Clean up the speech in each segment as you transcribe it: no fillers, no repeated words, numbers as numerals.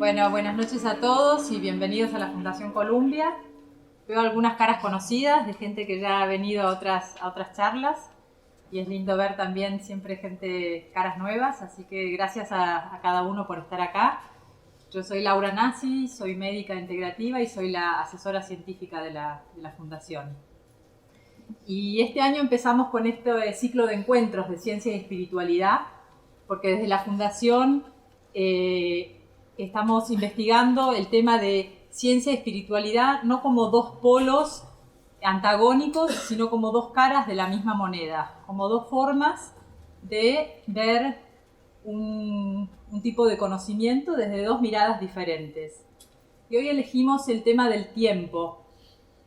Bueno, buenas noches a todos y bienvenidos a la Fundación Columbia. Veo algunas caras conocidas de gente que ya ha venido a otras charlas y es lindo ver también siempre caras nuevas, así que gracias a cada uno por estar acá. Yo soy Laura Nasi, soy médica integrativa y soy la asesora científica de la Fundación. Y este año empezamos con este ciclo de encuentros de ciencia y espiritualidad, porque desde la Fundación estamos investigando el tema de ciencia y espiritualidad no como dos polos antagónicos, sino como dos caras de la misma moneda, como dos formas de ver un tipo de conocimiento desde dos miradas diferentes. Y hoy elegimos el tema del tiempo,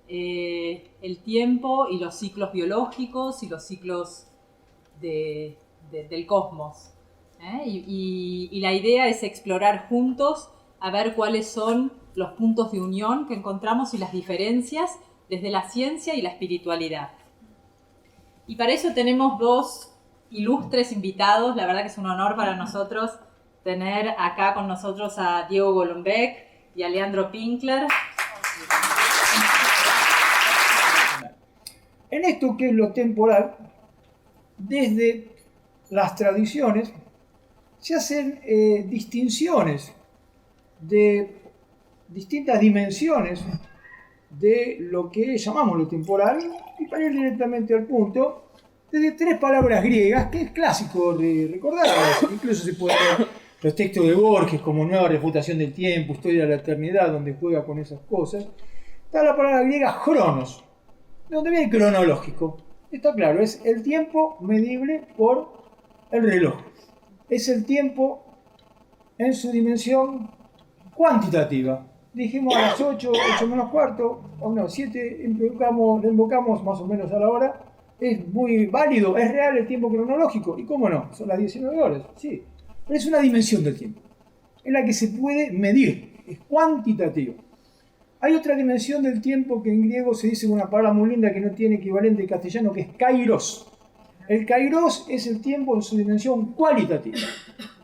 el tiempo y los ciclos biológicos y los ciclos del cosmos. Y la idea es explorar juntos a ver cuáles son los puntos de unión que encontramos y las diferencias desde la ciencia y la espiritualidad. Y para eso tenemos dos ilustres invitados. La verdad que es un honor para nosotros tener acá con nosotros a Diego Golombek y a Leandro Pinkler. En esto que es lo temporal, desde las tradiciones se hacen distinciones de distintas dimensiones de lo que llamamos lo temporal, y para ir directamente al punto, desde tres palabras griegas, que es clásico de recordar. Incluso se puede ver los textos de Borges como Nueva refutación del tiempo, Historia de la eternidad, donde juega con esas cosas. Está la palabra griega cronos, de donde viene cronológico. Está claro, es el tiempo medible por el reloj. Es el tiempo en su dimensión cuantitativa. Dijimos a las 8 menos cuarto, o no, 7, invocamos más o menos a la hora. Es muy válido, es real el tiempo cronológico. ¿Y cómo no? Son las 19 horas, sí. Pero es una dimensión del tiempo, en la que se puede medir, es cuantitativa. Hay otra dimensión del tiempo que en griego se dice una palabra muy linda que no tiene equivalente en castellano, que es kairos. El kairos es el tiempo en su dimensión cualitativa.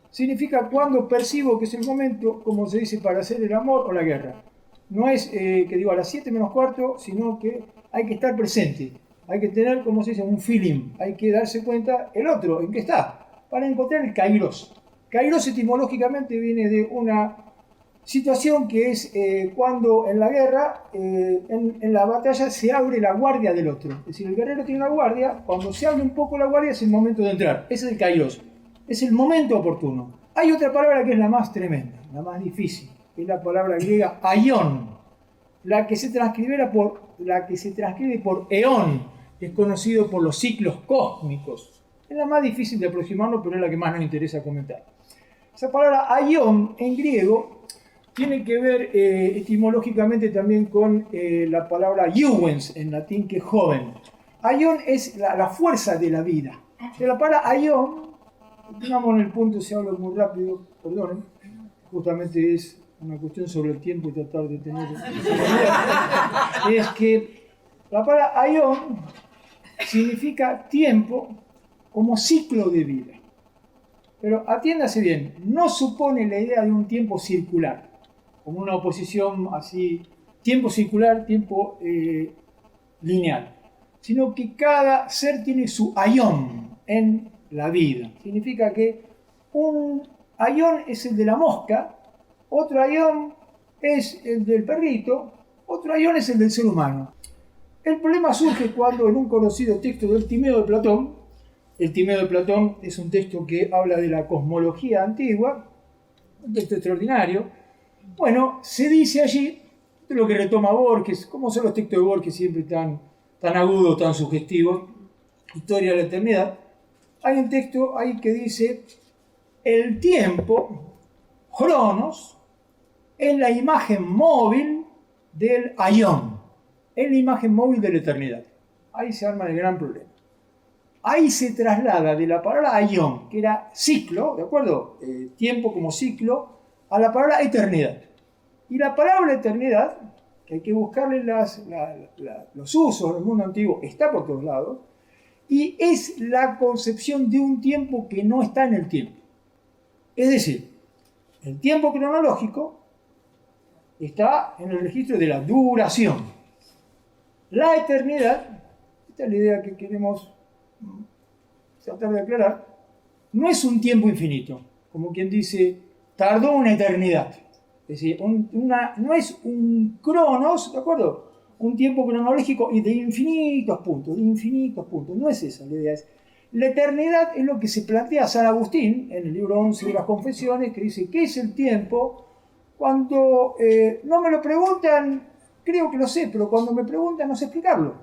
Significa cuando percibo que es el momento, como se dice, para hacer el amor o la guerra. No es que digo a las 7 menos cuarto, sino que hay que estar presente. Hay que tener, como se dice, un feeling. Hay que darse cuenta el otro, en qué está, para encontrar el kairos. Kairos etimológicamente viene de una situación que es cuando en la guerra, en la batalla, se abre la guardia del otro. Es decir, el guerrero tiene una guardia, cuando se abre un poco la guardia es el momento de entrar. Ese es el kairos. Es el momento oportuno. Hay otra palabra que es la más tremenda, la más difícil, que es la palabra griega aion, la que se transcribe por eón, que es conocido por los ciclos cósmicos. Es la más difícil de aproximarnos, pero es la que más nos interesa comentar. Esa palabra aion en griego tiene que ver etimológicamente también con la palabra iuens en latín, que es joven. Aion es la fuerza de la vida. De la palabra aion, digamos en el punto, si hablo muy rápido, perdonen, justamente es una cuestión sobre el tiempo y tratar de tener es que la palabra aion significa tiempo como ciclo de vida. Pero atiéndase bien, no supone la idea de un tiempo circular, como una oposición así, tiempo circular, tiempo lineal, sino que cada ser tiene su aion en la vida. Significa que un aion es el de la mosca, otro aion es el del perrito, otro aion es el del ser humano. El problema surge cuando en un conocido texto del Timeo de Platón, el Timeo de Platón es un texto que habla de la cosmología antigua, un texto extraordinario. Bueno, se dice allí, de lo que retoma Borges, como son los textos de Borges siempre tan agudos, tan sugestivos, Historia de la eternidad. Hay un texto ahí que dice, el tiempo, cronos, es la imagen móvil del aion, es la imagen móvil de la eternidad. Ahí se arma el gran problema. Ahí se traslada de la palabra aion, que era ciclo, ¿de acuerdo? Tiempo como ciclo, a la palabra eternidad. Y la palabra eternidad, que hay que buscarle los usos del mundo antiguo, está por todos lados, y es la concepción de un tiempo que no está en el tiempo. Es decir, el tiempo cronológico está en el registro de la duración. La eternidad, esta es la idea que queremos tratar de aclarar, no es un tiempo infinito, como quien dice, tardó una eternidad. Es decir, no es un cronos, ¿de acuerdo? Un tiempo cronológico y de infinitos puntos, no es esa la idea. La eternidad es lo que se plantea San Agustín en el libro 11 de las Confesiones, que dice, ¿qué es el tiempo? Cuando no me lo preguntan, creo que lo sé, pero cuando me preguntan no sé explicarlo,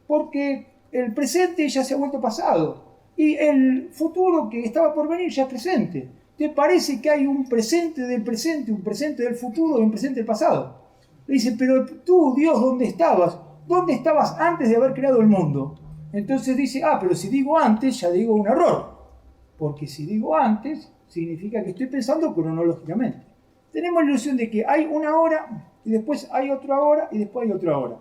porque el presente ya se ha vuelto pasado y el futuro que estaba por venir ya es presente. ¿Te parece que hay un presente del presente, un presente del futuro y un presente del pasado? Le dice, pero tú, Dios, ¿dónde estabas? ¿Dónde estabas antes de haber creado el mundo? Entonces dice, pero si digo antes, ya digo un error. Porque si digo antes, significa que estoy pensando cronológicamente. Tenemos la ilusión de que hay una hora, y después hay otra hora, y después hay otra hora.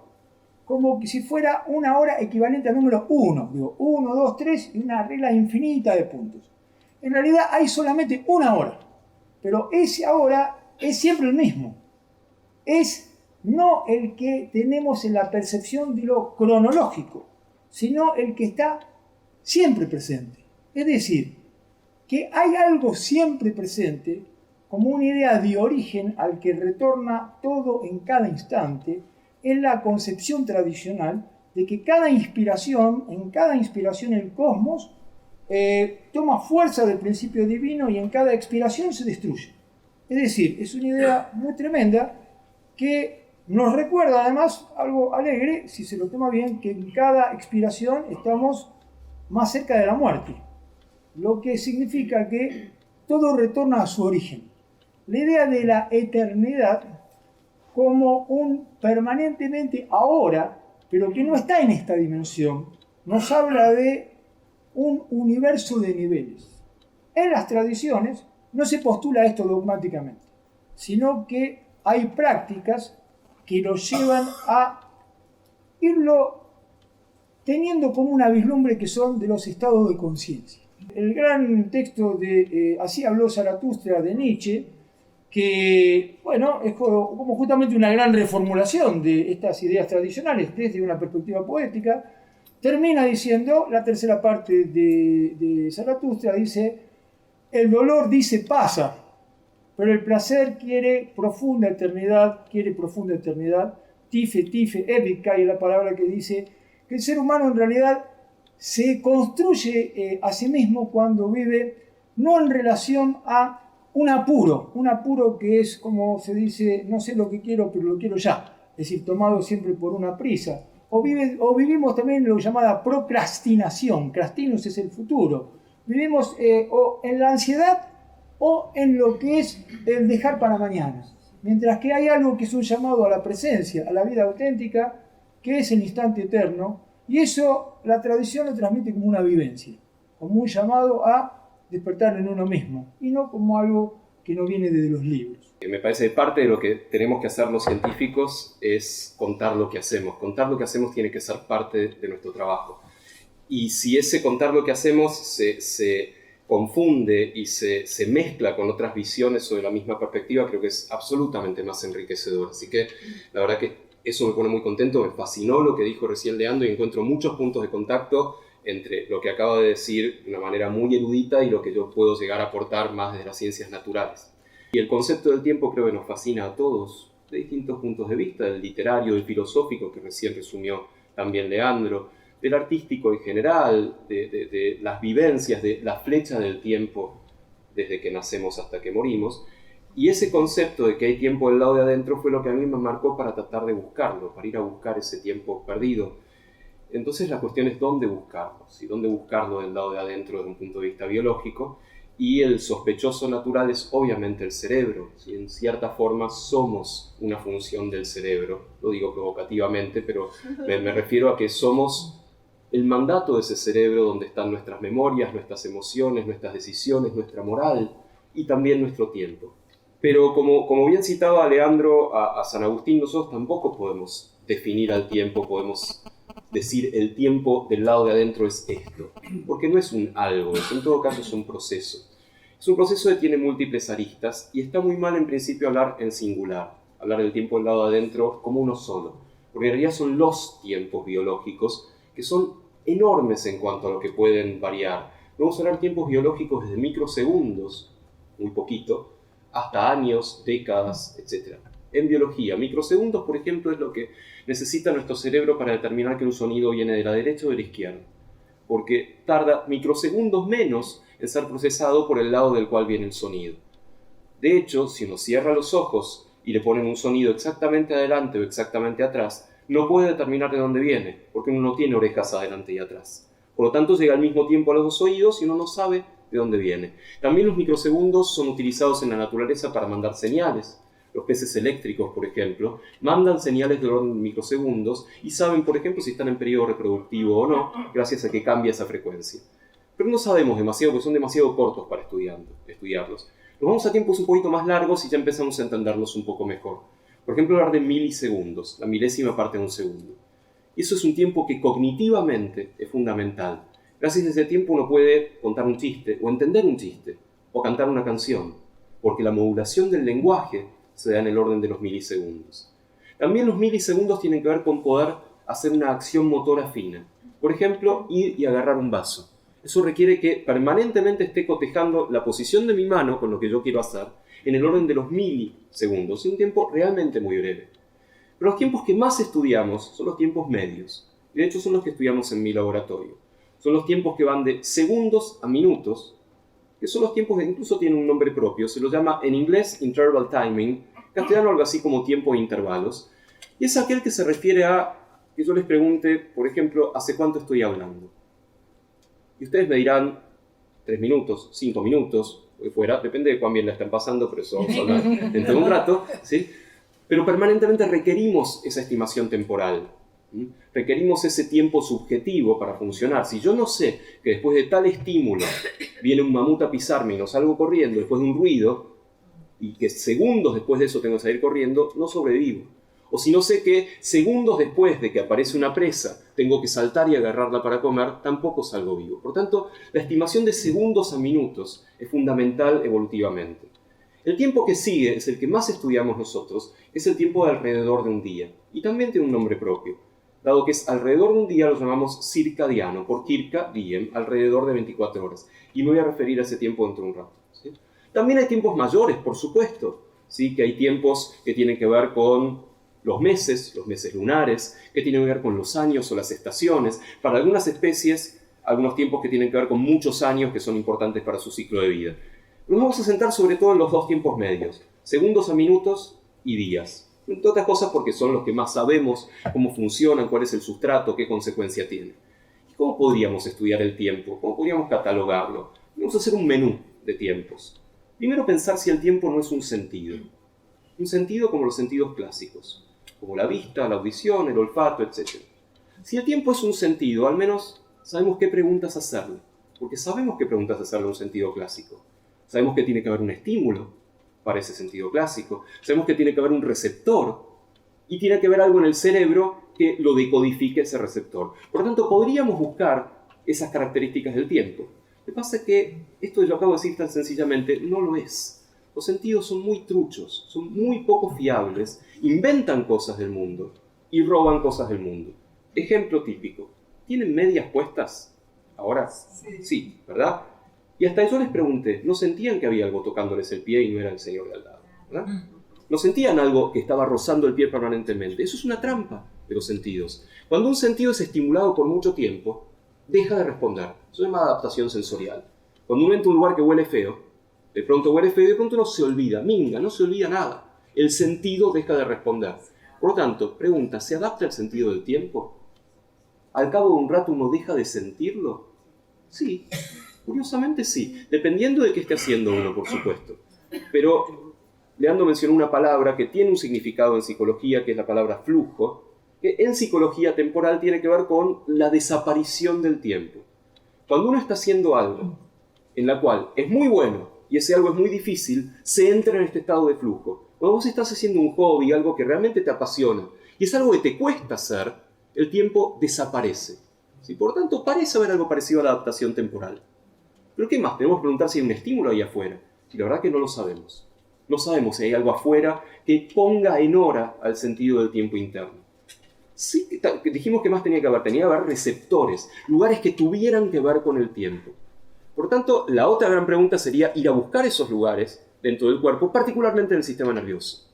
Como que si fuera una hora equivalente al número 1. Digo, 1, 2, 3, y una regla infinita de puntos. En realidad hay solamente una hora. Pero ese ahora es siempre el mismo. Es no el que tenemos en la percepción de lo cronológico, sino el que está siempre presente. Es decir, que hay algo siempre presente como una idea de origen al que retorna todo en cada instante, es la concepción tradicional de que en cada inspiración el cosmos toma fuerza del principio divino y en cada expiración se destruye. Es decir, es una idea muy tremenda que nos recuerda además algo alegre, si se lo toma bien, que en cada expiración estamos más cerca de la muerte, lo que significa que todo retorna a su origen. La idea de la eternidad como un permanentemente ahora, pero que no está en esta dimensión, nos habla de un universo de niveles. En las tradiciones no se postula esto dogmáticamente, sino que hay prácticas que lo llevan a irlo teniendo como una vislumbre que son de los estados de conciencia. El gran texto de Así habló Zaratustra de Nietzsche, que bueno, es como justamente una gran reformulación de estas ideas tradicionales desde una perspectiva poética, termina diciendo, la tercera parte de Zaratustra dice, el dolor dice pasa, pero el placer quiere profunda eternidad, tife, epica, y la palabra que dice que el ser humano en realidad se construye a sí mismo cuando vive no en relación a un apuro que es como se dice, no sé lo que quiero, pero lo quiero ya, es decir, tomado siempre por una prisa, o vivimos también lo llamada procrastinación, crastinus es el futuro, vivimos o en la ansiedad o en lo que es el dejar para mañana. Mientras que hay algo que es un llamado a la presencia, a la vida auténtica, que es el instante eterno, y eso la tradición lo transmite como una vivencia, como un llamado a despertar en uno mismo, y no como algo que no viene desde los libros. Me parece que parte de lo que tenemos que hacer los científicos es contar lo que hacemos. Contar lo que hacemos tiene que ser parte de nuestro trabajo. Y si ese contar lo que hacemos se confunde y se mezcla con otras visiones sobre la misma perspectiva, creo que es absolutamente más enriquecedor. Así que la verdad que eso me pone muy contento, me fascinó lo que dijo recién Leandro y encuentro muchos puntos de contacto entre lo que acaba de decir de una manera muy erudita y lo que yo puedo llegar a aportar más desde las ciencias naturales. Y el concepto del tiempo creo que nos fascina a todos, de distintos puntos de vista, del literario, del filosófico, que recién resumió también Leandro, del artístico en general, de las vivencias, de la flecha del tiempo desde que nacemos hasta que morimos. Y ese concepto de que hay tiempo del lado de adentro fue lo que a mí me marcó para tratar de buscarlo, para ir a buscar ese tiempo perdido. Entonces la cuestión es dónde buscarlo, ¿sí? Dónde buscarlo del lado de adentro desde un punto de vista biológico, y el sospechoso natural es obviamente el cerebro, ¿sí? En cierta forma somos una función del cerebro, lo digo provocativamente, pero me refiero a que somos el mandato de ese cerebro donde están nuestras memorias, nuestras emociones, nuestras decisiones, nuestra moral y también nuestro tiempo. Pero como bien citaba Leandro a San Agustín, nosotros tampoco podemos definir al tiempo, podemos decir el tiempo del lado de adentro es esto, porque no es un algo, en todo caso es un proceso. Es un proceso que tiene múltiples aristas y está muy mal en principio hablar en singular. hablar del tiempo del lado de adentro como uno solo, porque en realidad son los tiempos biológicos que son enormes en cuanto a lo que pueden variar. Vamos a hablar de tiempos biológicos desde microsegundos, muy poquito, hasta años, décadas, etc. En biología, microsegundos, por ejemplo, es lo que necesita nuestro cerebro para determinar que un sonido viene de la derecha o de la izquierda, porque tarda microsegundos menos en ser procesado por el lado del cual viene el sonido. De hecho, si uno cierra los ojos y le ponen un sonido exactamente adelante o exactamente atrás, no puede determinar de dónde viene, porque uno no tiene orejas adelante y atrás. Por lo tanto, llega al mismo tiempo a los dos oídos y uno no sabe de dónde viene. También los microsegundos son utilizados en la naturaleza para mandar señales. Los peces eléctricos, por ejemplo, mandan señales de orden de microsegundos y saben, por ejemplo, si están en periodo reproductivo o no, gracias a que cambia esa frecuencia. Pero no sabemos demasiado, porque son demasiado cortos para estudiarlos. Nos vamos a tiempos un poquito más largos y ya empezamos a entenderlos un poco mejor. Por ejemplo, hablar de milisegundos, la milésima parte de un segundo. Y eso es un tiempo que cognitivamente es fundamental. Gracias a ese tiempo uno puede contar un chiste, o entender un chiste, o cantar una canción, porque la modulación del lenguaje se da en el orden de los milisegundos. También los milisegundos tienen que ver con poder hacer una acción motora fina. Por ejemplo, ir y agarrar un vaso. Eso requiere que permanentemente esté cotejando la posición de mi mano con lo que yo quiero hacer en el orden de los milisegundos, en un tiempo realmente muy breve. Pero los tiempos que más estudiamos son los tiempos medios, y de hecho son los que estudiamos en mi laboratorio. Son los tiempos que van de segundos a minutos, que son los tiempos que incluso tienen un nombre propio, se los llama en inglés interval timing, en castellano algo así como tiempo de intervalos, y es aquel que se refiere a que yo les pregunte, por ejemplo, ¿hace cuánto estoy hablando? Y ustedes me dirán 3 minutos, 5 minutos, o que fuera, depende de cuán bien la están pasando, pero eso vamos a hablar dentro de un rato, ¿sí? Pero permanentemente requerimos esa estimación temporal, ¿sí? Requerimos ese tiempo subjetivo para funcionar. Si yo no sé que después de tal estímulo viene un mamut a pisarme y no salgo corriendo después de un ruido, y que segundos después de eso tengo que salir corriendo, no sobrevivo. O si no sé que segundos después de que aparece una presa tengo que saltar y agarrarla para comer, tampoco salgo vivo. Por tanto, la estimación de segundos a minutos es fundamental evolutivamente. El tiempo que sigue es el que más estudiamos nosotros, es el tiempo de alrededor de un día. Y también tiene un nombre propio. Dado que es alrededor de un día, lo llamamos circadiano, por circa diem, alrededor de 24 horas. Y me voy a referir a ese tiempo dentro de un rato, ¿sí? También hay tiempos mayores, por supuesto, ¿sí? Que hay tiempos que tienen que ver con los meses lunares, que tienen que ver con los años o las estaciones. Para algunas especies, algunos tiempos que tienen que ver con muchos años que son importantes para su ciclo de vida. Nos vamos a centrar sobre todo en los dos tiempos medios, segundos a minutos y días. Entre otras cosas porque son los que más sabemos cómo funcionan, cuál es el sustrato, qué consecuencia tiene. ¿Y cómo podríamos estudiar el tiempo? ¿Cómo podríamos catalogarlo? Vamos a hacer un menú de tiempos. Primero pensar si el tiempo no es un sentido. Un sentido como los sentidos clásicos, como la vista, la audición, el olfato, etc. Si el tiempo es un sentido, al menos sabemos qué preguntas hacerle, porque sabemos qué preguntas hacerle a un sentido clásico. Sabemos que tiene que haber un estímulo para ese sentido clásico, sabemos que tiene que haber un receptor, y tiene que haber algo en el cerebro que lo decodifique ese receptor. Por lo tanto, podríamos buscar esas características del tiempo. Lo que pasa es que esto que yo acabo de decir tan sencillamente no lo es. Los sentidos son muy truchos, son muy poco fiables, inventan cosas del mundo y roban cosas del mundo. Ejemplo típico, ¿tienen medias puestas? ¿Ahora? Sí, ¿verdad? Y hasta yo les pregunté, ¿no sentían que había algo tocándoles el pie y no era el señor de al lado? ¿Verdad? ¿No sentían algo que estaba rozando el pie permanentemente? Eso es una trampa de los sentidos. Cuando un sentido es estimulado por mucho tiempo, deja de responder. Eso se llama adaptación sensorial. Cuando uno entra a un lugar que huele feo, de pronto huele feo y de pronto uno se olvida, minga, no se olvida nada. El sentido deja de responder. Por lo tanto, pregunta, ¿se adapta el sentido del tiempo? ¿Al cabo de un rato uno deja de sentirlo? Sí, curiosamente sí, dependiendo de qué esté haciendo uno, por supuesto. Pero Leandro mencionó una palabra que tiene un significado en psicología, que es la palabra flujo, que en psicología temporal tiene que ver con la desaparición del tiempo. Cuando uno está haciendo algo en la cual es muy bueno y ese algo es muy difícil, se entra en este estado de flujo. Cuando vos estás haciendo un hobby, algo que realmente te apasiona, y es algo que te cuesta hacer, el tiempo desaparece. ¿Sí? Por lo tanto, parece haber algo parecido a la adaptación temporal. Pero ¿qué más? Tenemos que preguntar si hay un estímulo ahí afuera. Y la verdad que no lo sabemos. No sabemos si hay algo afuera que ponga en hora al sentido del tiempo interno. Sí, dijimos que más tenía que haber receptores, lugares que tuvieran que ver con el tiempo. Por tanto, la otra gran pregunta sería ir a buscar esos lugares dentro del cuerpo, particularmente en el sistema nervioso.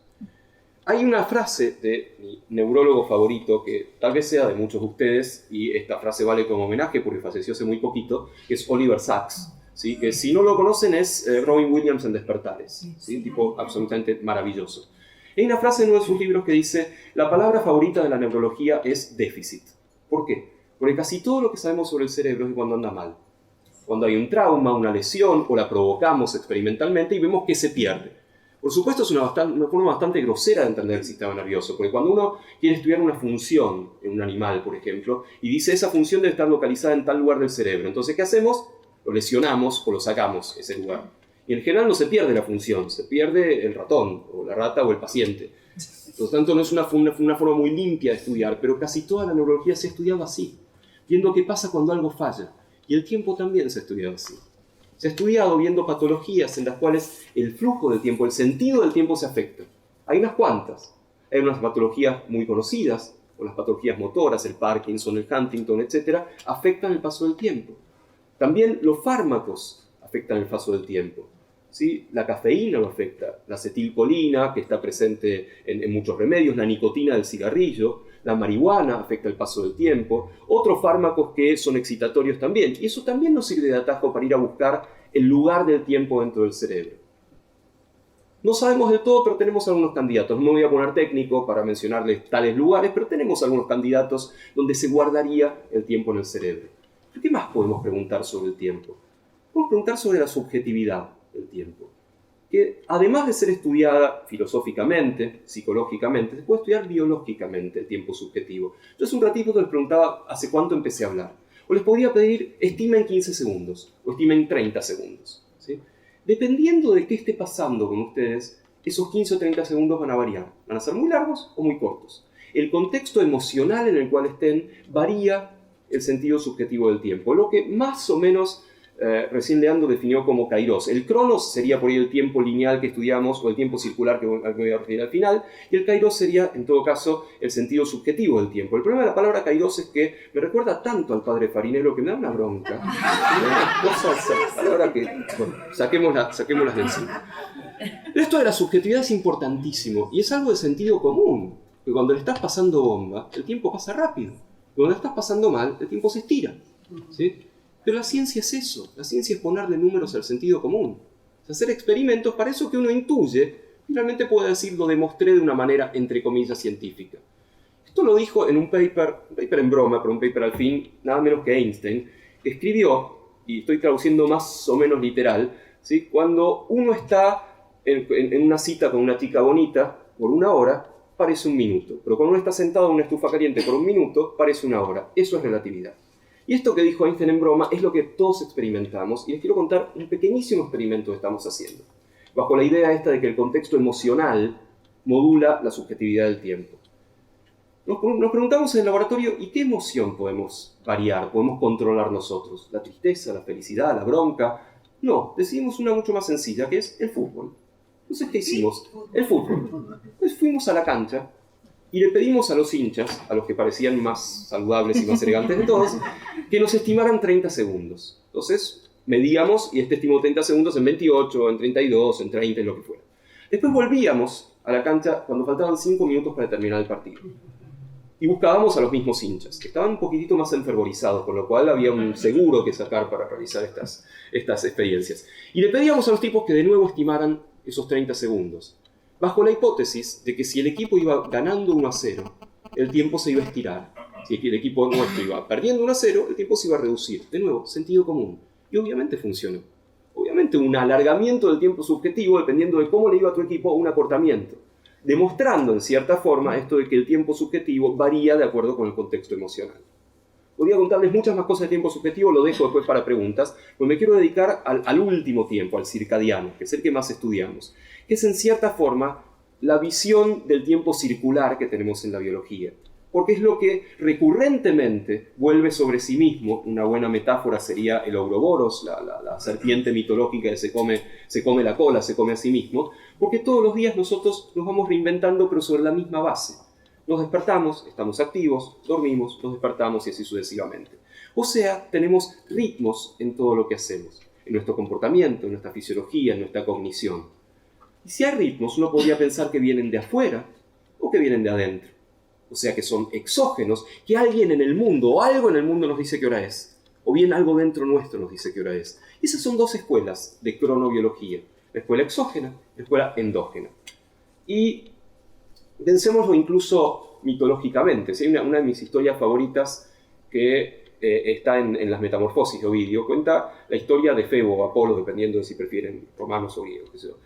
Hay una frase de mi neurólogo favorito, que tal vez sea de muchos de ustedes, y esta frase vale como homenaje porque falleció hace muy poquito, que es Oliver Sacks, ¿sí? Que si no lo conocen es Robin Williams en Despertares, ¿sí? Tipo absolutamente maravilloso. Hay una frase en uno de sus libros que dice: la palabra favorita de la neurología es déficit. ¿Por qué? Porque casi todo lo que sabemos sobre el cerebro es cuando anda mal. Cuando hay un trauma, una lesión, o la provocamos experimentalmente y vemos que se pierde. Por supuesto, es una forma bastante grosera de entender el sistema nervioso, porque cuando uno quiere estudiar una función en un animal, por ejemplo, y dice esa función debe estar localizada en tal lugar del cerebro, entonces, ¿qué hacemos? Lo lesionamos o lo sacamos ese lugar. Y en general no se pierde la función, se pierde el ratón, o la rata, o el paciente. Por lo tanto, no es una forma muy limpia de estudiar, pero casi toda la neurología se ha estudiado así, viendo qué pasa cuando algo falla. Y el tiempo también se ha estudiado así. Se ha estudiado viendo patologías en las cuales el flujo del tiempo, el sentido del tiempo se afecta. Hay unas cuantas. Hay unas patologías muy conocidas, o las patologías motoras, el Parkinson, el Huntington, etc., afectan el paso del tiempo. También los fármacos afectan el paso del tiempo. ¿Sí? La cafeína lo afecta, la acetilcolina, que está presente en muchos remedios, la nicotina del cigarrillo, la marihuana afecta el paso del tiempo, otros fármacos que son excitatorios también, y eso también nos sirve de atajo para ir a buscar el lugar del tiempo dentro del cerebro. No sabemos del todo, pero tenemos algunos candidatos. No me voy a poner técnico para mencionarles tales lugares, pero tenemos algunos candidatos donde se guardaría el tiempo en el cerebro. ¿Qué más podemos preguntar sobre el tiempo? Podemos preguntar sobre la subjetividad del tiempo, que además de ser estudiada filosóficamente, psicológicamente, se puede estudiar biológicamente el tiempo subjetivo. Yo hace un ratito les preguntaba hace cuánto empecé a hablar. O les podía pedir, estimen 15 segundos, o estimen 30 segundos. ¿Sí? Dependiendo de qué esté pasando con ustedes, esos 15 o 30 segundos van a variar. Van a ser muy largos o muy cortos. El contexto emocional en el cual estén varía el sentido subjetivo del tiempo. Lo que más o menos recién Leandro definió como kairos. El cronos sería por ahí el tiempo lineal que estudiamos, o el tiempo circular que me voy a referir al final, y el kairos sería, en todo caso, el sentido subjetivo del tiempo. El problema de la palabra kairos es que me recuerda tanto al padre Farinero que me da una bronca. Ahora que, bueno, saquémoslas de encima. Esto de la subjetividad es importantísimo, y es algo de sentido común, que cuando le estás pasando bomba, el tiempo pasa rápido. Cuando le estás pasando mal, el tiempo se estira. ¿Sí? Pero la ciencia es eso, la ciencia es ponerle números al sentido común. Es hacer experimentos para eso que uno intuye, finalmente puede decir, lo demostré de una manera, entre comillas, científica. Esto lo dijo en un paper en broma, pero un paper al fin, nada menos que Einstein, que escribió, y estoy traduciendo más o menos literal, ¿sí? Cuando uno está en una cita con una chica bonita por 1 hora, parece 1 minuto. Pero cuando uno está sentado en una estufa caliente por 1 minuto, parece 1 hora. Eso es relatividad. Y esto que dijo Einstein en broma es lo que todos experimentamos, y les quiero contar un pequeñísimo experimento que estamos haciendo, bajo la idea esta de que el contexto emocional modula la subjetividad del tiempo. Nos preguntamos en el laboratorio, ¿y qué emoción podemos variar, podemos controlar nosotros? ¿La tristeza, la felicidad, la bronca? No, decidimos una mucho más sencilla, que es el fútbol. Entonces, ¿qué hicimos? El fútbol. Entonces fuimos a la cancha, y le pedimos a los hinchas, a los que parecían más saludables y más elegantes de todos, que nos estimaran 30 segundos. Entonces, medíamos y estimó 30 segundos en 28, en 32, en 30, en lo que fuera. Después volvíamos a la cancha cuando faltaban 5 minutos para terminar el partido. Y buscábamos a los mismos hinchas, que estaban un poquitito más enfervorizados, con lo cual había un seguro que sacar para realizar estas experiencias. Y le pedíamos a los tipos que de nuevo estimaran esos 30 segundos. Bajo la hipótesis de que si el equipo iba ganando 1-0, el tiempo se iba a estirar. Si el equipo nuestro iba perdiendo 1-0, el tiempo se iba a reducir. De nuevo, sentido común. Y obviamente funcionó. Obviamente un alargamiento del tiempo subjetivo, dependiendo de cómo le iba a tu equipo, o un acortamiento. Demostrando en cierta forma esto de que el tiempo subjetivo varía de acuerdo con el contexto emocional. Podría contarles muchas más cosas de tiempo subjetivo, lo dejo después para preguntas, pues me quiero dedicar al último tiempo, al circadiano, que es el que más estudiamos, que es en cierta forma la visión del tiempo circular que tenemos en la biología. porque es lo que recurrentemente vuelve sobre sí mismo. Una buena metáfora sería el Ouroboros, la serpiente mitológica que se come la cola, se come a sí mismo, porque todos los días nosotros nos vamos reinventando, pero sobre la misma base. Nos despertamos, estamos activos, dormimos, nos despertamos y así sucesivamente. O sea, tenemos ritmos en todo lo que hacemos, en nuestro comportamiento, en nuestra fisiología, en nuestra cognición. Y si hay ritmos, uno podría pensar que vienen de afuera o que vienen de adentro. O sea, que son exógenos, que alguien en el mundo o algo en el mundo nos dice qué hora es. O bien algo dentro nuestro nos dice qué hora es. Y esas son dos escuelas de cronobiología. La escuela exógena, la escuela endógena. Y pensémoslo incluso mitológicamente. ¿Sí? Una de mis historias favoritas que está en las Metamorfosis de Ovidio, cuenta la historia de Febo o Apolo, dependiendo de si prefieren romanos o griegos. ¿Qué sé yo?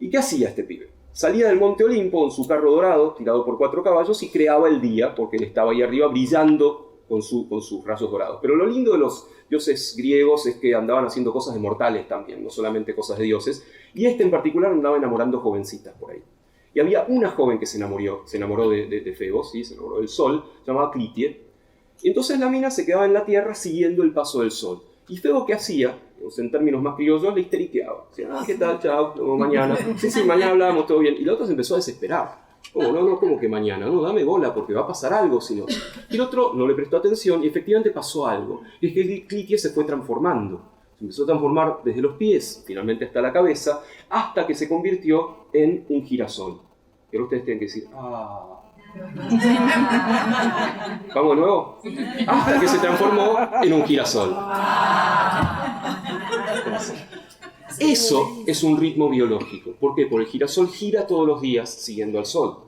¿Y qué hacía este pibe? Salía del Monte Olimpo en su carro dorado, tirado por 4 caballos, y creaba el día, porque él estaba ahí arriba brillando con sus rayos dorados. Pero lo lindo de los dioses griegos es que andaban haciendo cosas de mortales también, no solamente cosas de dioses, y este en particular andaba enamorando jovencitas por ahí. Y había una joven que se enamoró de Febo, ¿sí? Se enamoró del sol, se llamaba Clitie. Y entonces la mina se quedaba en la tierra siguiendo el paso del sol. ¿Y Febo qué hacía? En términos más criollos, le histeriqueaba. Decía, ¿qué tal? Chao, nos vemos mañana. Sí, mañana hablábamos, todo bien. Y la otra se empezó a desesperar. ¿Cómo que mañana? No, dame bola, porque va a pasar algo, si no. Y el otro no le prestó atención y efectivamente pasó algo. Y es que el Clitie se fue transformando. Se empezó a transformar desde los pies, finalmente hasta la cabeza, hasta que se convirtió en un girasol. Y ahora ustedes tienen que decir, ¿vamos de nuevo? Hasta que se transformó en un girasol. Eso es un ritmo biológico. ¿Por qué? Porque el girasol gira todos los días siguiendo al sol.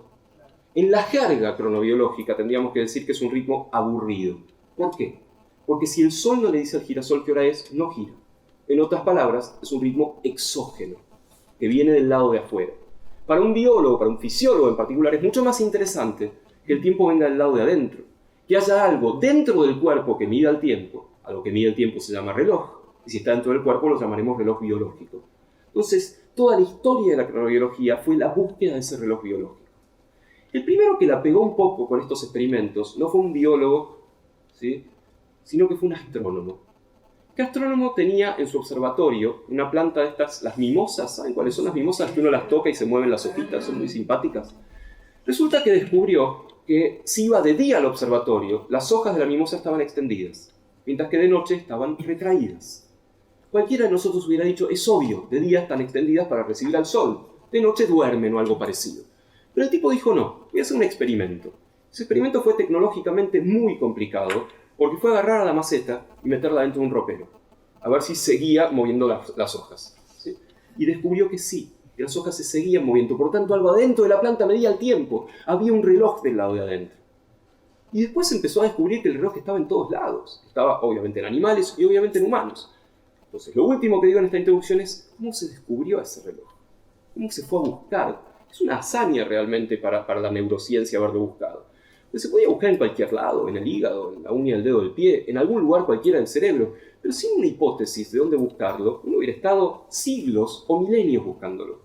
En la jerga cronobiológica tendríamos que decir que es un ritmo aburrido. ¿Por qué? Porque si el sol no le dice al girasol qué hora es, no gira. En otras palabras, es un ritmo exógeno, que viene del lado de afuera. Para un biólogo, para un fisiólogo en particular, es mucho más interesante que el tiempo venga del lado de adentro. Que haya algo dentro del cuerpo que mida el tiempo. A lo que mide el tiempo se llama reloj. Y si está dentro del cuerpo lo llamaremos reloj biológico. Entonces, toda la historia de la cronobiología fue la búsqueda de ese reloj biológico. El primero que la pegó un poco con estos experimentos no fue un biólogo, ¿sí? Sino que fue un astrónomo. ¿Qué astrónomo tenía en su observatorio una planta de estas, las mimosas? ¿Saben cuáles son las mimosas? Que uno las toca y se mueven las hojitas, son muy simpáticas. Resulta que descubrió que si iba de día al observatorio, las hojas de la mimosa estaban extendidas, mientras que de noche estaban retraídas. Cualquiera de nosotros hubiera dicho, es obvio, de día están extendidas para recibir al sol, de noche duermen o algo parecido. Pero el tipo dijo, no, voy a hacer un experimento. Ese experimento fue tecnológicamente muy complicado, porque fue agarrar a la maceta y meterla dentro de un ropero, a ver si seguía moviendo las hojas. ¿Sí? Y descubrió que sí, que las hojas se seguían moviendo, por tanto algo adentro de la planta medía el tiempo, había un reloj del lado de adentro. Y después empezó a descubrir que el reloj estaba en todos lados, estaba obviamente en animales y obviamente en humanos. Entonces, lo último que digo en esta introducción es cómo se descubrió ese reloj, cómo se fue a buscar. Es una hazaña realmente para la neurociencia haberlo buscado. Pues se podía buscar en cualquier lado, en el hígado, en la uña del dedo del pie, en algún lugar cualquiera del cerebro, pero sin una hipótesis de dónde buscarlo, uno hubiera estado siglos o milenios buscándolo.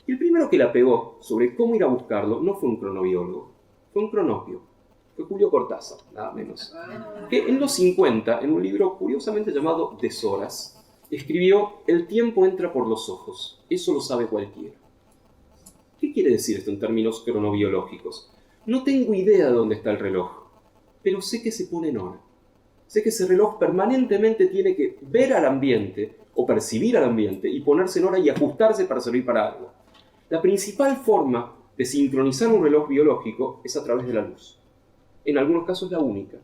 Y el primero que la pegó sobre cómo ir a buscarlo no fue un cronobiólogo, fue un cronopio. Fue Julio Cortázar, nada menos, que en los 50, en un libro curiosamente llamado Deshoras, escribió «El tiempo entra por los ojos, eso lo sabe cualquiera». ¿Qué quiere decir esto en términos cronobiológicos? No tengo idea de dónde está el reloj, pero sé que se pone en hora. Sé que ese reloj permanentemente tiene que ver al ambiente, o percibir al ambiente, y ponerse en hora y ajustarse para servir para algo. La principal forma de sincronizar un reloj biológico es a través de la luz. En algunos casos la única.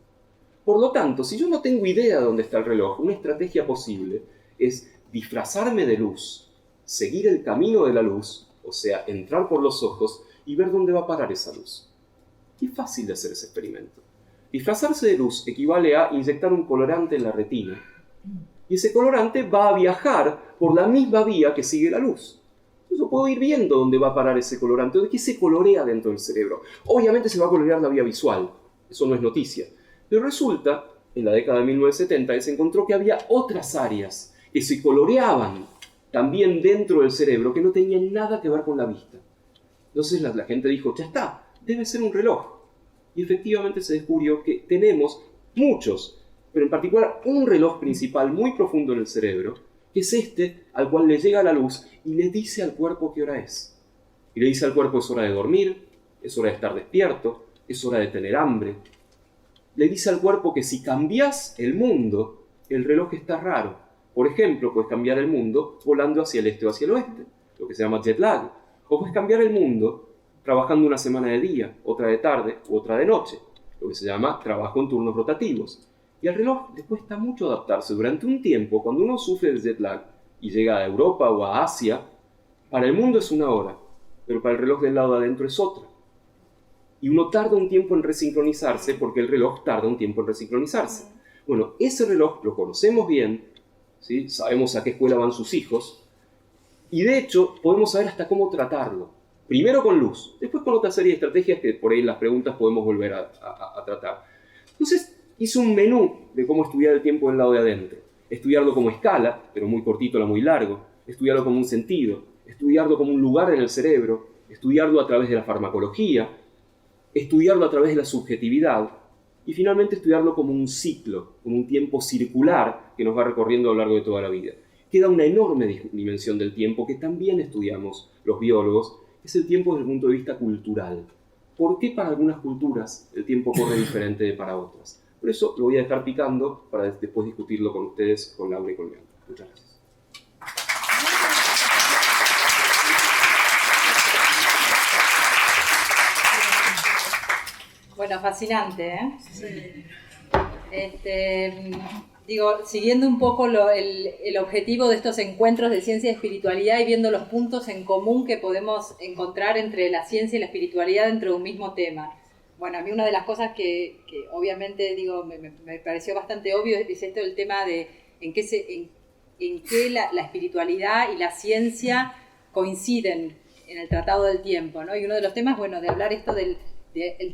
Por lo tanto, si yo no tengo idea de dónde está el reloj, una estrategia posible es disfrazarme de luz, seguir el camino de la luz, o sea, entrar por los ojos y ver dónde va a parar esa luz. Qué fácil de hacer ese experimento. Disfrazarse de luz equivale a inyectar un colorante en la retina. Y ese colorante va a viajar por la misma vía que sigue la luz. Yo puedo ir viendo dónde va a parar ese colorante, de qué se colorea dentro del cerebro. Obviamente se va a colorear la vía visual. Eso no es noticia. Pero resulta, en la década de 1970, que se encontró que había otras áreas que se coloreaban también dentro del cerebro que no tenían nada que ver con la vista. Entonces la gente dijo, ya está, debe ser un reloj. Y efectivamente se descubrió que tenemos muchos, pero en particular un reloj principal muy profundo en el cerebro, que es este al cual le llega la luz y le dice al cuerpo qué hora es. Y le dice al cuerpo es hora de dormir, es hora de estar despierto, es hora de tener hambre. Le dice al cuerpo que si cambias el mundo, el reloj está raro. Por ejemplo, puedes cambiar el mundo volando hacia el este o hacia el oeste, lo que se llama jet lag. O puedes cambiar el mundo trabajando una semana de día, otra de tarde u otra de noche, lo que se llama trabajo en turnos rotativos. Y al reloj le cuesta mucho adaptarse. Durante un tiempo, cuando uno sufre de jet lag y llega a Europa o a Asia, para el mundo es una hora, pero para el reloj del lado de adentro es otra. Y uno tarda un tiempo en resincronizarse porque el reloj tarda un tiempo en resincronizarse. Bueno, ese reloj lo conocemos bien, ¿sí? Sabemos a qué escuela van sus hijos, y de hecho podemos saber hasta cómo tratarlo. Primero con luz, después con otra serie de estrategias que por ahí en las preguntas podemos volver a tratar. Entonces hice un menú de cómo estudiar el tiempo del lado de adentro. Estudiarlo como escala, pero muy cortito, no muy largo. Estudiarlo como un sentido. Estudiarlo como un lugar en el cerebro. Estudiarlo a través de la farmacología. Estudiarlo a través de la subjetividad. Y finalmente estudiarlo como un ciclo, como un tiempo circular que nos va recorriendo a lo largo de toda la vida. Queda una enorme dimensión del tiempo que también estudiamos los biólogos, es el tiempo desde el punto de vista cultural. ¿Por qué para algunas culturas el tiempo corre diferente de para otras? Por eso lo voy a dejar picando para después discutirlo con ustedes, con Laura y con Leandro. Muchas gracias. Bueno, fascinante, ¿eh? Sí. Siguiendo un poco el objetivo de estos encuentros de ciencia y espiritualidad y viendo los puntos en común que podemos encontrar entre la ciencia y la espiritualidad dentro de un mismo tema. Bueno, a mí una de las cosas que obviamente me pareció bastante obvio es esto del tema de en qué la espiritualidad y la ciencia coinciden en el Tratado del Tiempo, ¿no? Y uno de los temas, bueno, de hablar esto del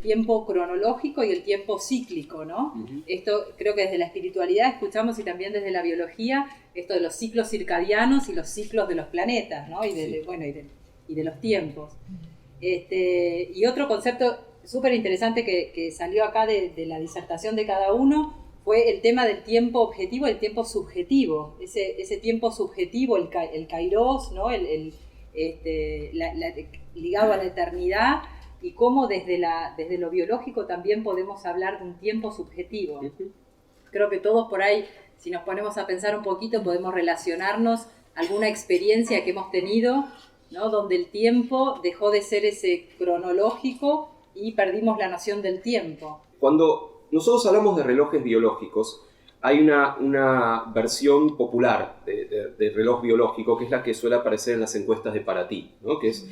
tiempo cronológico y el tiempo cíclico, ¿no? Uh-huh. Esto creo que desde la espiritualidad escuchamos y también desde la biología, esto de los ciclos circadianos y los ciclos de los planetas, ¿no? Y de los tiempos. Y otro concepto súper interesante que salió acá de la disertación de cada uno fue el tema del tiempo objetivo y el tiempo subjetivo. Ese tiempo subjetivo, el kairos, ¿no? Ligado a la eternidad, y cómo desde lo biológico también podemos hablar de un tiempo subjetivo. Creo que todos por ahí, si nos ponemos a pensar un poquito, podemos relacionarnos a alguna experiencia que hemos tenido, ¿no? Donde el tiempo dejó de ser ese cronológico y perdimos la noción del tiempo. Cuando nosotros hablamos de relojes biológicos, hay una versión popular de reloj biológico, que es la que suele aparecer en las encuestas de Para Ti, ¿no? que es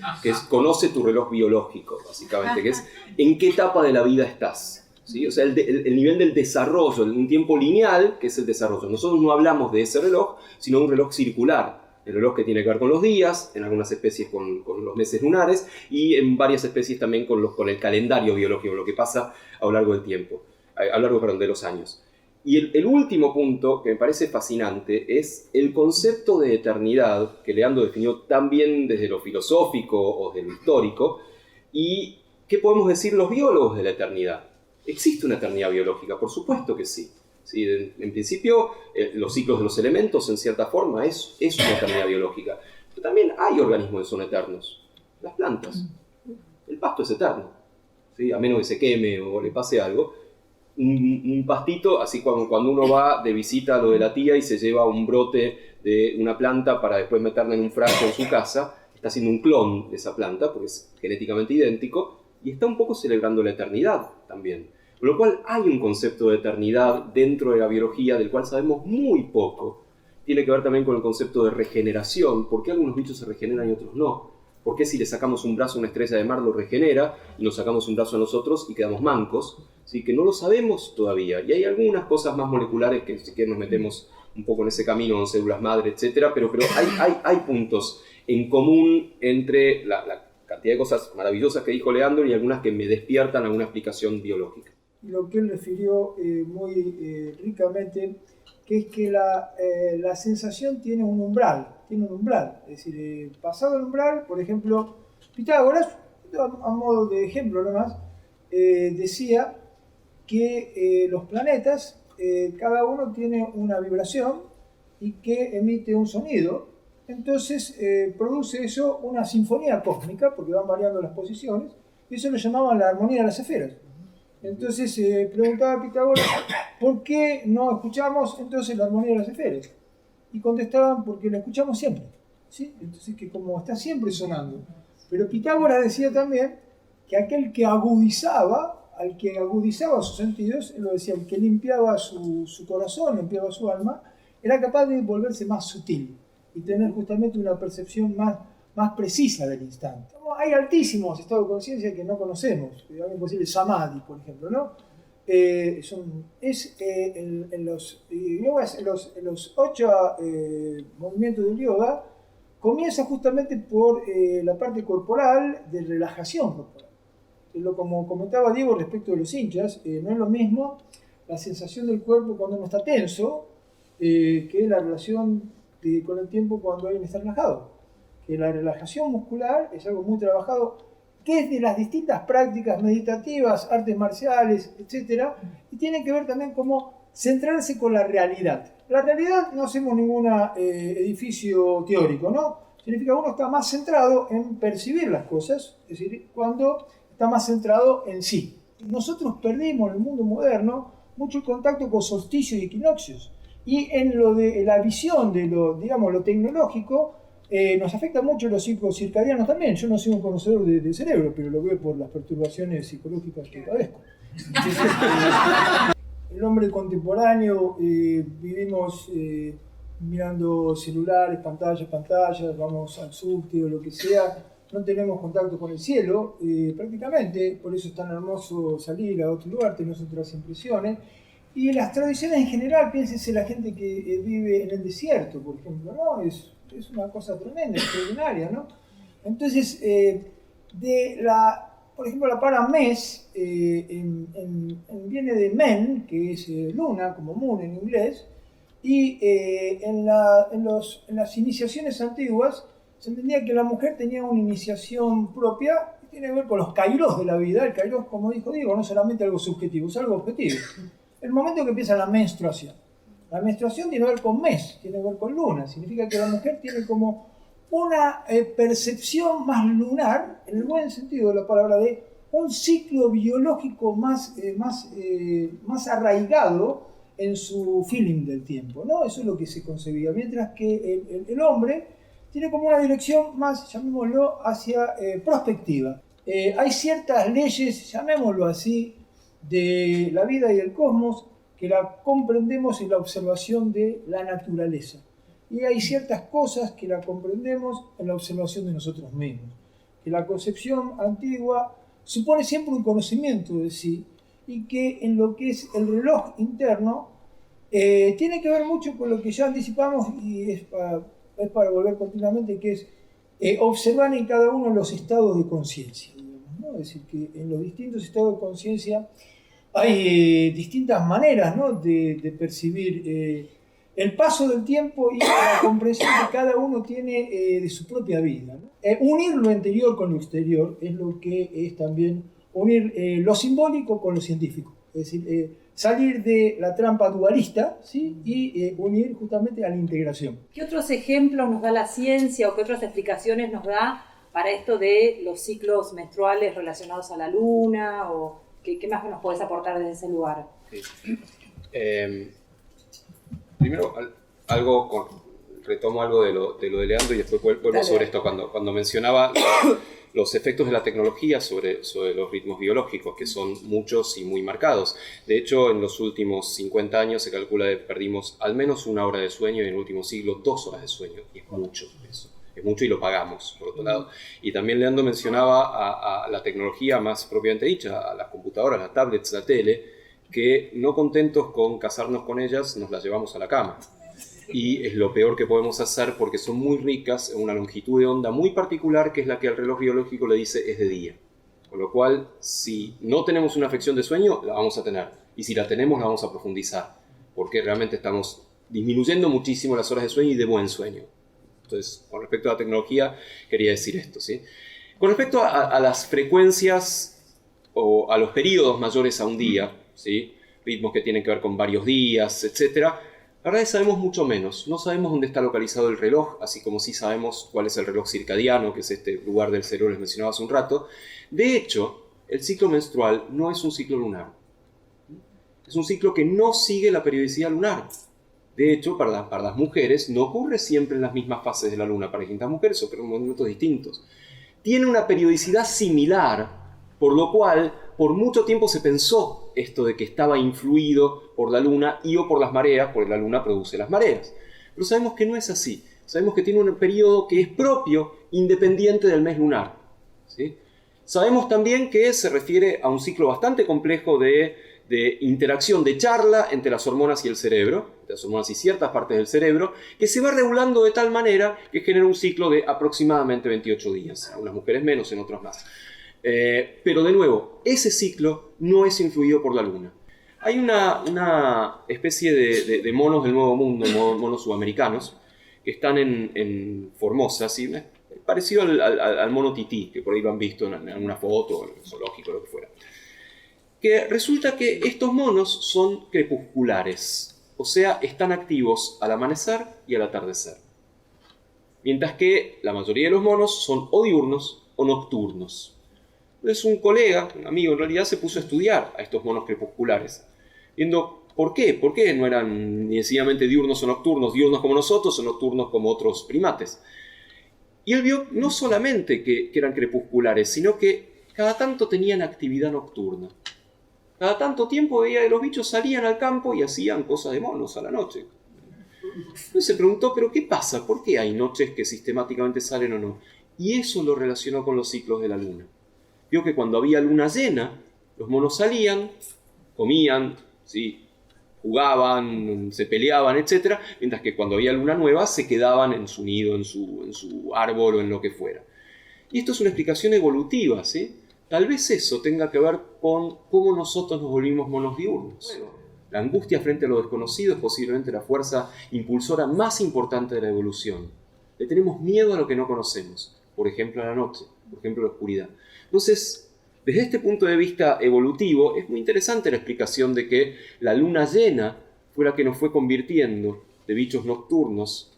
conoce tu reloj biológico, básicamente, que es en qué etapa de la vida estás, ¿sí? O sea, el nivel del desarrollo, un tiempo lineal, que es el desarrollo. Nosotros no hablamos de ese reloj, sino de un reloj circular, el reloj que tiene que ver con los días, en algunas especies con los meses lunares, y en varias especies también con el calendario biológico, lo que pasa a lo largo del tiempo, de los años. Y el último punto que me parece fascinante es el concepto de eternidad, que Leandro definió también desde lo filosófico o desde lo histórico. ¿Y qué podemos decir los biólogos de la eternidad? ¿Existe una eternidad biológica? Por supuesto que sí. ¿Sí? En principio, los ciclos de los elementos, en cierta forma, es una eternidad biológica. Pero también hay organismos que son eternos. Las plantas. El pasto es eterno, ¿sí? A menos que se queme o le pase algo. Un pastito, así cuando uno va de visita a lo de la tía y se lleva un brote de una planta para después meterla en un frasco en su casa, está haciendo un clon de esa planta porque es genéticamente idéntico y está un poco celebrando la eternidad también. Con lo cual hay un concepto de eternidad dentro de la biología del cual sabemos muy poco. Tiene que ver también con el concepto de regeneración. ¿Por qué algunos bichos se regeneran y otros no? ¿Por qué si le sacamos un brazo a una estrella de mar lo regenera y nos sacamos un brazo a nosotros y quedamos mancos? ¿Sí? Que no lo sabemos todavía. Y hay algunas cosas más moleculares que si quieres nos metemos un poco en ese camino, en células madre, etc. Pero hay puntos en común entre la cantidad de cosas maravillosas que dijo Leandro y algunas que me despiertan alguna explicación biológica. Lo que él refirió muy ricamente, que es que la sensación tiene un umbral. Es decir, pasado el umbral, por ejemplo, Pitágoras, a modo de ejemplo nomás, decía que los planetas, cada uno tiene una vibración y que emite un sonido. Entonces produce eso una sinfonía cósmica, porque van variando las posiciones, y eso lo llamaban la armonía de las esferas. Entonces preguntaba Pitágoras, ¿por qué no escuchamos entonces la armonía de las esferas? Y contestaban, porque la escuchamos siempre, ¿sí? Entonces, que como está siempre sonando. Pero Pitágoras decía también que aquel que agudizaba, al que agudizaba sus sentidos, él lo decía, el que limpiaba su corazón, limpiaba su alma, era capaz de volverse más sutil y tener justamente una percepción más precisa del instante. Hay altísimos estados de conciencia que no conocemos. Alguien puede decir el samadhi, por ejemplo, ¿no? En los 8 movimientos del yoga, comienza justamente por la parte corporal de relajación corporal. Como comentaba Diego respecto de los hinchas, no es lo mismo la sensación del cuerpo cuando uno está tenso que la relación con el tiempo cuando alguien está relajado. Que la relajación muscular es algo muy trabajado desde las distintas prácticas meditativas, artes marciales, etc. Y tiene que ver también cómo centrarse con la realidad. La realidad no hacemos ningún edificio teórico, ¿no? Significa que uno está más centrado en percibir las cosas, es decir, cuando está más centrado en sí. Nosotros perdimos en el mundo moderno mucho el contacto con solsticios y equinoccios. Y en lo de la visión de lo tecnológico, nos afecta mucho los ciclos circadianos también. Yo no soy un conocedor del cerebro, pero lo veo por las perturbaciones psicológicas que padezco. Entonces, el hombre contemporáneo, vivimos mirando celulares, pantallas, vamos al subte o lo que sea, no tenemos contacto con el cielo prácticamente, por eso es tan hermoso salir a otro lugar, tener otras impresiones. Y las tradiciones en general, piénsense la gente que vive en el desierto, por ejemplo, ¿no? Es una cosa tremenda, extraordinaria, ¿no? Entonces, por ejemplo, la palabra mes viene de men, que es luna, como moon en inglés, y en las iniciaciones antiguas se entendía que la mujer tenía una iniciación propia, que tiene que ver con los kairos de la vida. El kairos, como dijo Diego, no solamente algo subjetivo, es algo objetivo. El momento que empieza la menstruación. La menstruación tiene que ver con mes, tiene que ver con luna. Significa que la mujer tiene como una percepción más lunar, en el buen sentido de la palabra, de un ciclo biológico más arraigado en su feeling del tiempo, ¿no? Eso es lo que se concebía. Mientras que el hombre tiene como una dirección más, llamémoslo, hacia prospectiva. Hay ciertas leyes, llamémoslo así, de la vida y el cosmos, que la comprendemos en la observación de la naturaleza. Y hay ciertas cosas que la comprendemos en la observación de nosotros mismos. Que la concepción antigua supone siempre un conocimiento de sí, y que en lo que es el reloj interno tiene que ver mucho con lo que ya anticipamos, y es para volver continuamente, que es observar en cada uno los estados de conciencia, ¿no? Es decir, que en los distintos estados de conciencia hay distintas maneras, ¿no?, de percibir el paso del tiempo y la comprensión que cada uno tiene de su propia vida, ¿no? Unir lo interior con lo exterior es lo que es también unir lo simbólico con lo científico. Es decir, salir de la trampa dualista, ¿sí?, y unir justamente a la integración. ¿Qué otros ejemplos nos da la ciencia o qué otras explicaciones nos da para esto de los ciclos menstruales relacionados a la luna? ¿O qué más nos podés aportar desde ese lugar? Sí. Primero, retomo algo de lo de Leandro y después vuelvo sobre esto. Cuando mencionaba los efectos de la tecnología sobre los ritmos biológicos, que son muchos y muy marcados. De hecho, en los últimos 50 años se calcula que perdimos al menos 1 hora de sueño y en el último siglo 2 horas de sueño. Y es mucho eso. Es mucho y lo pagamos, por otro lado. Y también Leandro mencionaba a la tecnología más propiamente dicha, a las computadoras, las tablets, la tele, que no contentos con casarnos con ellas, nos las llevamos a la cama. Y es lo peor que podemos hacer porque son muy ricas en una longitud de onda muy particular, que es la que el reloj biológico le dice es de día. Con lo cual, si no tenemos una afección de sueño, la vamos a tener. Y si la tenemos, la vamos a profundizar. Porque realmente estamos disminuyendo muchísimo las horas de sueño y de buen sueño. Entonces, con respecto a la tecnología, quería decir esto, ¿sí? Con respecto a las frecuencias o a los periodos mayores a un día, ¿sí? Ritmos que tienen que ver con varios días, etc., la verdad es que sabemos mucho menos. No sabemos dónde está localizado el reloj, así como sí sabemos cuál es el reloj circadiano, que es este lugar del cerebro que les mencionaba hace un rato. De hecho, el ciclo menstrual no es un ciclo lunar. Es un ciclo que no sigue la periodicidad lunar. De hecho, para las mujeres no ocurre siempre en las mismas fases de la luna. Para distintas mujeres ocurre en momentos distintos. Tiene una periodicidad similar, por lo cual por mucho tiempo se pensó esto de que estaba influido por la luna y o por las mareas, porque la luna produce las mareas. Pero sabemos que no es así. Sabemos que tiene un periodo que es propio, independiente del mes lunar, ¿sí? Sabemos también que se refiere a un ciclo bastante complejo de interacción, de charla entre las hormonas y el cerebro, entre las hormonas y ciertas partes del cerebro, que se va regulando de tal manera que genera un ciclo de aproximadamente 28 días. En algunas mujeres menos, en otras más. Pero de nuevo, ese ciclo no es influido por la luna. Hay una especie de monos del Nuevo Mundo, monos sudamericanos, que están en Formosa, ¿sí? Parecido al mono tití, que por ahí lo han visto en alguna foto, en el zoológico, lo que fuera. Que resulta que estos monos son crepusculares, o sea, están activos al amanecer y al atardecer. Mientras que la mayoría de los monos son o diurnos o nocturnos. Entonces un colega, un amigo en realidad, se puso a estudiar a estos monos crepusculares, viendo por qué no eran ni sencillamente diurnos o nocturnos, diurnos como nosotros o nocturnos como otros primates. Y él vio no solamente que eran crepusculares, sino que cada tanto tenían actividad nocturna. Cada tanto tiempo veía que los bichos salían al campo y hacían cosas de monos a la noche. Entonces se preguntó, ¿pero qué pasa? ¿Por qué hay noches que sistemáticamente salen o no? Y eso lo relacionó con los ciclos de la luna. Vio que cuando había luna llena, los monos salían, comían, ¿sí? Jugaban, se peleaban, etc. Mientras que cuando había luna nueva se quedaban en su nido, en su árbol o en lo que fuera. Y esto es una explicación evolutiva, ¿sí? Tal vez eso tenga que ver con cómo nosotros nos volvimos monos diurnos. La angustia frente a lo desconocido es posiblemente la fuerza impulsora más importante de la evolución. Le tenemos miedo a lo que no conocemos, por ejemplo a la noche, por ejemplo a la oscuridad. Entonces, desde este punto de vista evolutivo, es muy interesante la explicación de que la luna llena fue la que nos fue convirtiendo de bichos nocturnos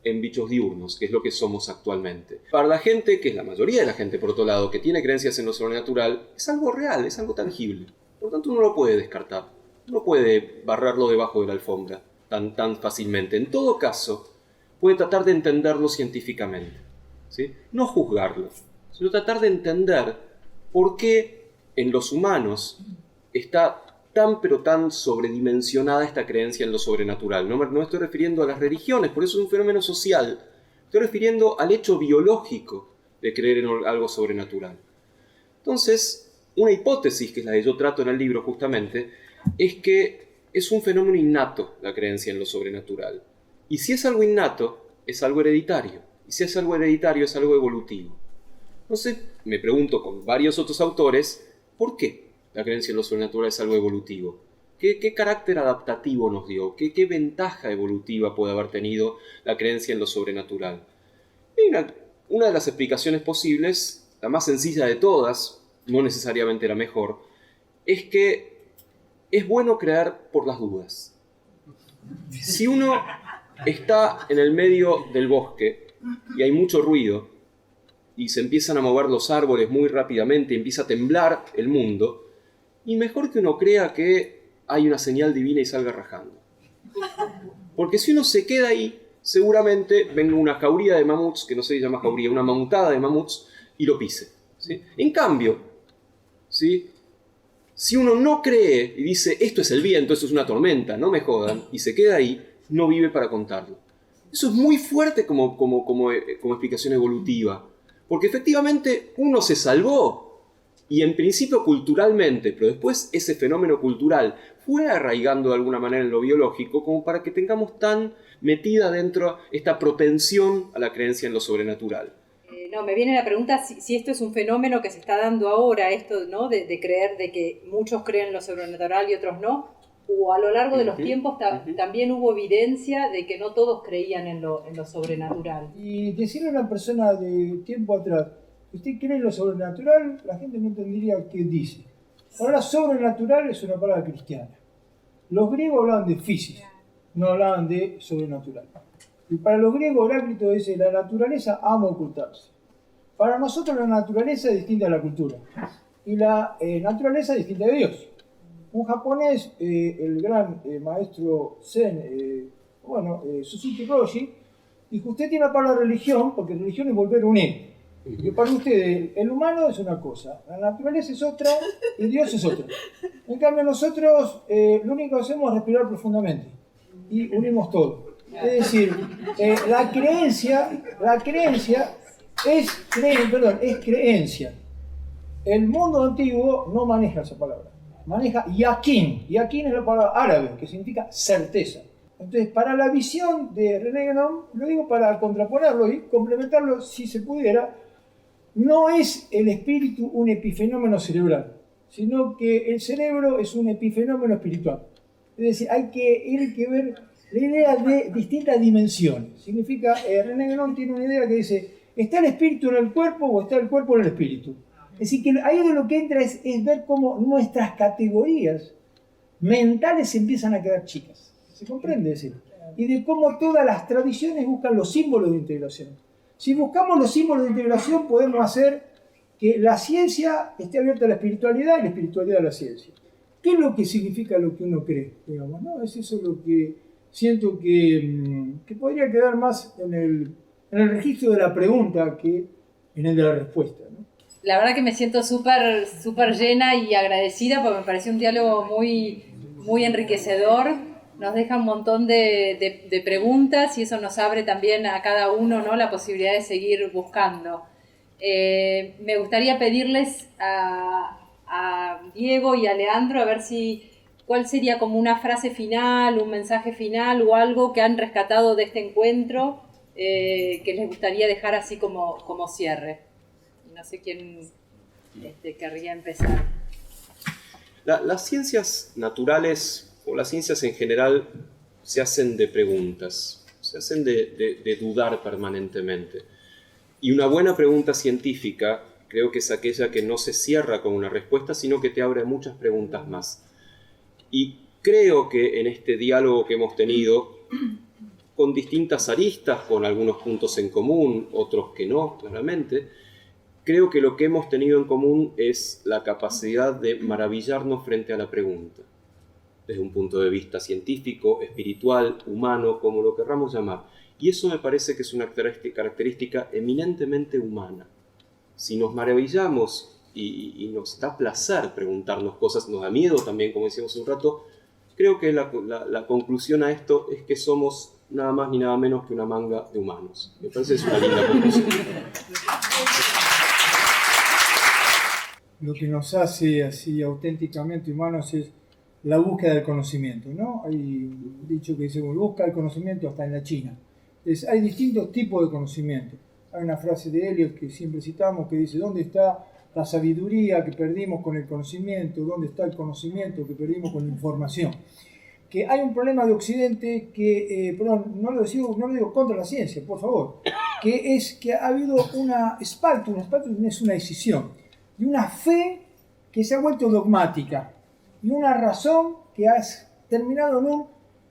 en bichos diurnos, que es lo que somos actualmente. Para la gente, que es la mayoría de la gente por otro lado, que tiene creencias en lo sobrenatural, es algo real, es algo tangible. Por lo tanto, uno lo puede descartar. No puede barrerlo debajo de la alfombra tan fácilmente. En todo caso, puede tratar de entenderlo científicamente, ¿sí? No juzgarlo, sino tratar de entender por qué en los humanos está tan sobredimensionada esta creencia en lo sobrenatural. No me estoy refiriendo a las religiones, por eso es un fenómeno social. Estoy refiriendo al hecho biológico de creer en algo sobrenatural. Entonces, una hipótesis, que es la que yo trato en el libro justamente, es que es un fenómeno innato la creencia en lo sobrenatural. Y si es algo innato, es algo hereditario. Y si es algo hereditario, es algo evolutivo. Entonces, me pregunto con varios otros autores, ¿por qué la creencia en lo sobrenatural es algo evolutivo? ¿Qué carácter adaptativo nos dio? ¿Qué ventaja evolutiva puede haber tenido la creencia en lo sobrenatural? Y una de las explicaciones posibles, la más sencilla de todas, no necesariamente la mejor, es que es bueno creer por las dudas. Si uno está en el medio del bosque y hay mucho ruido y se empiezan a mover los árboles muy rápidamente y empieza a temblar el mundo, y mejor que uno crea que hay una señal divina y salga rajando. Porque si uno se queda ahí, seguramente venga una jauría de mamuts, que no se llama jauría, una mamutada de mamuts, y lo pise, ¿sí? En cambio, ¿sí? Si uno no cree y dice, esto es el viento, esto es una tormenta, no me jodan, y se queda ahí, no vive para contarlo. Eso es muy fuerte como explicación evolutiva, porque efectivamente uno se salvó, y en principio culturalmente, pero después ese fenómeno cultural fue arraigando de alguna manera en lo biológico, como para que tengamos tan metida dentro esta propensión a la creencia en lo sobrenatural. No, me viene la pregunta si esto es un fenómeno que se está dando ahora, esto, ¿no? de creer, de que muchos creen en lo sobrenatural y otros no, o a lo largo de los tiempos también hubo evidencia de que no todos creían en lo sobrenatural. Y decirle a una persona de tiempo atrás, ¿usted cree en lo sobrenatural? La gente no entendería qué dice. La palabra sobrenatural es una palabra cristiana. Los griegos hablaban de física, no hablaban de sobrenatural. Y para los griegos Heráclito dice, la naturaleza ama ocultarse. Para nosotros la naturaleza es distinta a la cultura. Y la naturaleza es distinta de Dios. Un japonés, el gran maestro Zen, Suzuki Roshi, dijo, usted tiene la palabra religión, porque religión es volver a unir. Porque para ustedes el humano es una cosa, la naturaleza es otra y Dios es otra. En cambio nosotros lo único que hacemos es respirar profundamente y unimos todo. Es decir, la creencia es creencia. El mundo antiguo no maneja esa palabra, maneja yakin. Yakin es la palabra árabe que significa certeza. Entonces, para la visión de René Guénon, lo digo para contraponerlo y complementarlo si se pudiera, no es el espíritu un epifenómeno cerebral, sino que el cerebro es un epifenómeno espiritual. Es decir, hay que ver la idea de distintas dimensiones. Significa, René Guénon tiene una idea que dice, ¿está el espíritu en el cuerpo o está el cuerpo en el espíritu? Es decir, que ahí de lo que entra es ver cómo nuestras categorías mentales se empiezan a quedar chicas. ¿Se comprende? Decir? Y de cómo todas las tradiciones buscan los símbolos de integración. Si buscamos los símbolos de integración, podemos hacer que la ciencia esté abierta a la espiritualidad y la espiritualidad a la ciencia. ¿Qué es lo que significa lo que uno cree? Digamos, ¿no? Es eso lo que siento que podría quedar más en el registro de la pregunta que en el de la respuesta, ¿no? La verdad que me siento súper llena y agradecida porque me pareció un diálogo muy, muy enriquecedor. Nos deja un montón de preguntas y eso nos abre también a cada uno, ¿no?, la posibilidad de seguir buscando. Me gustaría pedirles a Diego y a Leandro a ver cuál sería como una frase final, un mensaje final o algo que han rescatado de este encuentro que les gustaría dejar así como cierre. No sé quién querría empezar. Las ciencias naturales o las ciencias en general se hacen de preguntas, se hacen de dudar permanentemente. Y una buena pregunta científica creo que es aquella que no se cierra con una respuesta, sino que te abre muchas preguntas más. Y creo que en este diálogo que hemos tenido, con distintas aristas, con algunos puntos en común, otros que no, claramente, creo que lo que hemos tenido en común es la capacidad de maravillarnos frente a la pregunta, desde un punto de vista científico, espiritual, humano, como lo querramos llamar. Y eso me parece que es una característica eminentemente humana. Si nos maravillamos y nos da placer preguntarnos cosas, nos da miedo también, como decíamos hace un rato, creo que la conclusión a esto es que somos nada más ni nada menos que una manga de humanos. Me parece que es una linda conclusión. Lo que nos hace así auténticamente humanos es la búsqueda del conocimiento, ¿no? Hay un dicho que dice, busca el conocimiento hasta en la China. Hay distintos tipos de conocimiento. Hay una frase de Eliot que siempre citamos que dice, ¿dónde está la sabiduría que perdimos con el conocimiento? ¿Dónde está el conocimiento que perdimos con la información? Que hay un problema de Occidente que, no lo digo contra la ciencia, por favor, que es que ha habido una spaltung es una decisión, de una fe que se ha vuelto dogmática y una razón que ha terminado en un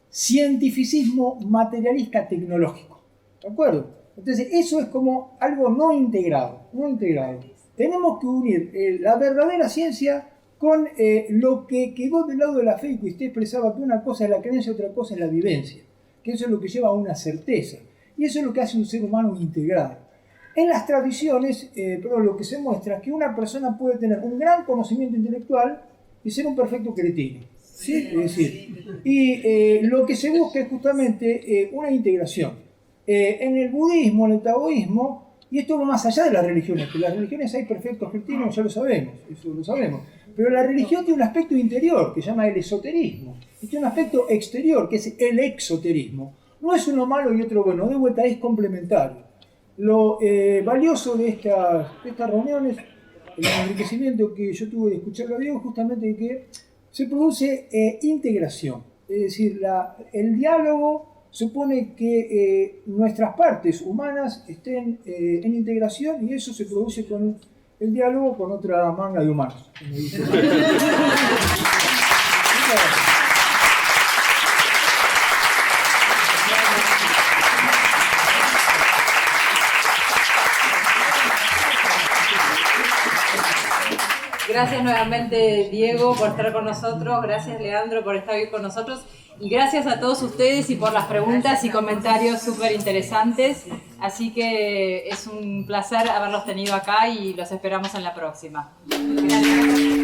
cientificismo materialista tecnológico. ¿De acuerdo? Entonces eso es como algo no integrado. Tenemos que unir la verdadera ciencia con lo que quedó del lado de la fe y que usted expresaba que una cosa es la creencia y otra cosa es la vivencia. Que eso es lo que lleva a una certeza. Y eso es lo que hace un ser humano integrado. En las tradiciones, lo que se muestra es que una persona puede tener un gran conocimiento intelectual y ser un perfecto cretino. ¿Sí? Es decir, y lo que se busca es justamente una integración. En el budismo, en el taoísmo, y esto va más allá de las religiones, que en las religiones hay perfectos cretinos, ya lo sabemos, eso lo sabemos. Pero la religión tiene un aspecto interior, que se llama el esoterismo, y tiene un aspecto exterior, que es el exoterismo. No es uno malo y otro bueno, de vuelta es complementario. Lo valioso de estas reuniones, el enriquecimiento que yo tuve de escucharlo a Diego, justamente que se produce integración. Es decir, el diálogo supone que nuestras partes humanas estén en integración y eso se produce con el diálogo con otra manga de humanos. Como dice. Gracias nuevamente, Diego, por estar con nosotros. Gracias, Leandro, por estar hoy con nosotros. Y gracias a todos ustedes y por las preguntas y comentarios súper interesantes. Así que es un placer haberlos tenido acá y los esperamos en la próxima. Gracias.